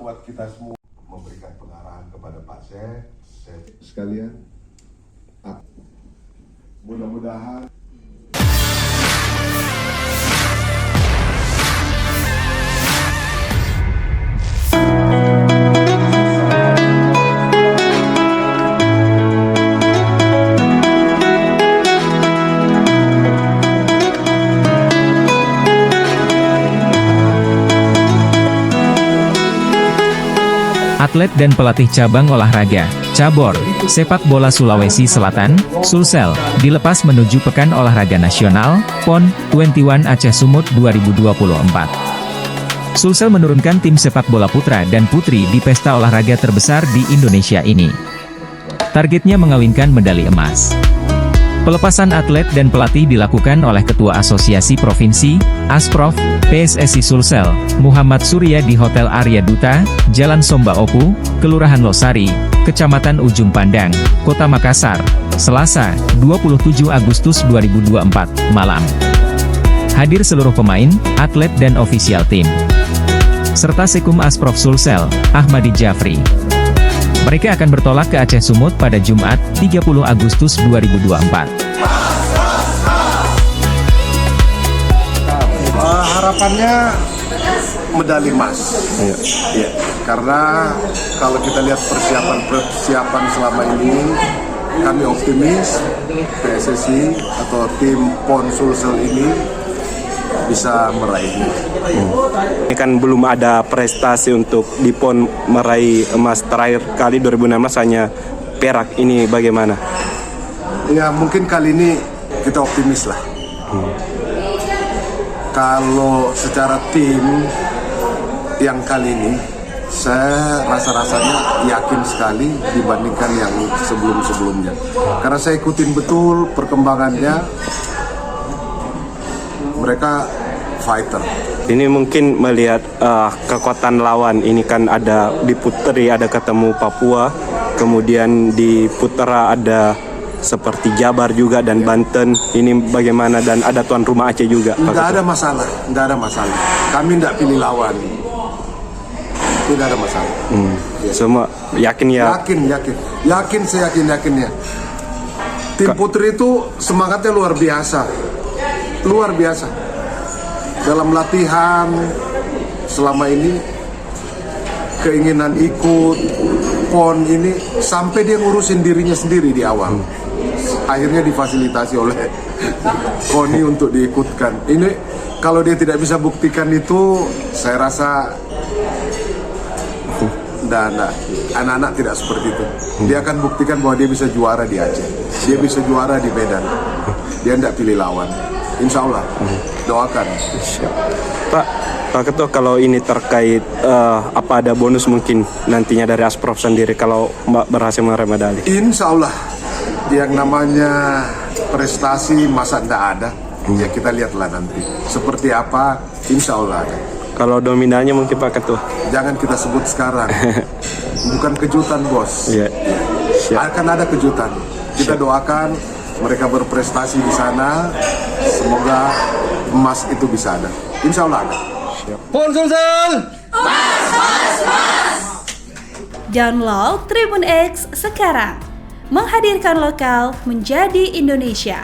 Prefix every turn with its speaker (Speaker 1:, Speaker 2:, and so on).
Speaker 1: buat kita semua memberikan pengarahan kepada Pak Syekh sekalian. Mudah-mudahan
Speaker 2: atlet dan pelatih cabang olahraga, cabur, sepak bola Sulawesi Selatan, Sulsel, dilepas menuju Pekan Olahraga Nasional, PON 21 Aceh Sumut 2024. Sulsel menurunkan tim sepak bola putra dan putri di pesta olahraga terbesar di Indonesia ini. Targetnya mengawinkan medali emas. Pelepasan atlet dan pelatih dilakukan oleh Ketua Asosiasi Provinsi, Asprof, PSSI Sulsel, Muhammad Surya di Hotel Arya Duta, Jalan Somba Opu, Kelurahan Losari, Kecamatan Ujung Pandang, Kota Makassar, Selasa, 27 Agustus 2024, malam. Hadir seluruh pemain, atlet dan ofisial tim. Serta Sekum Asprof Sulsel, Ahmadi Jafri. Mereka akan bertolak ke Aceh Sumut pada Jumat, 30 Agustus 2024.
Speaker 1: Harapannya medali emas. Ya, karena kalau kita lihat persiapan selama ini, kami optimis PSSI atau tim PON Sulsel ini bisa meraihnya.
Speaker 3: Ini kan belum ada prestasi untuk di PON meraih emas, terakhir kali 2016 hanya perak. Ini bagaimana?
Speaker 1: Ya mungkin kali ini kita optimis lah. Kalau secara tim yang kali ini, saya rasa-rasanya yakin sekali dibandingkan yang sebelum-sebelumnya. Karena saya ikutin betul perkembangannya, mereka fighter.
Speaker 3: Ini mungkin melihat kekuatan lawan. Ini kan ada di Putri ada ketemu Papua, kemudian di Putra ada seperti Jabar juga dan Banten. Ini bagaimana, dan ada tuan rumah Aceh juga?
Speaker 1: Nggak ada masalah, nggak ada masalah. Kami nggak pilih lawan. Tidak ada masalah.
Speaker 3: Semua yakin ya?
Speaker 1: Yakin seyakin-yakinnya. Tim Putri itu semangatnya luar biasa. Luar biasa. Dalam latihan selama ini, keinginan ikut PON ini, sampai dia ngurusin dirinya sendiri di awal. Akhirnya difasilitasi oleh KONI untuk diikutkan. Ini kalau dia tidak bisa buktikan itu, saya rasa anak-anak tidak seperti itu. Dia akan buktikan bahwa dia bisa juara di Aceh, dia bisa juara di Medan. Dia tidak pilih lawan. Insya Allah, doakan.
Speaker 3: Pak Ketua, kalau ini terkait apa ada bonus mungkin nantinya dari Asprof sendiri kalau Mbak berhasil meraih medali?
Speaker 1: Insya Allah, yang namanya prestasi masa tidak ada, ya kita lihatlah nanti seperti apa. Insya Allah ada.
Speaker 3: Kalau dominannya mungkin Pak Ketua?
Speaker 1: Jangan kita sebut sekarang, bukan kejutan bos.
Speaker 3: Iya.
Speaker 1: Akan ada kejutan. Kita doakan mereka berprestasi di sana, semoga emas itu bisa ada. Insya Allah ada.
Speaker 3: PON Sulsel!
Speaker 4: Download Tribun X sekarang, menghadirkan lokal menjadi Indonesia.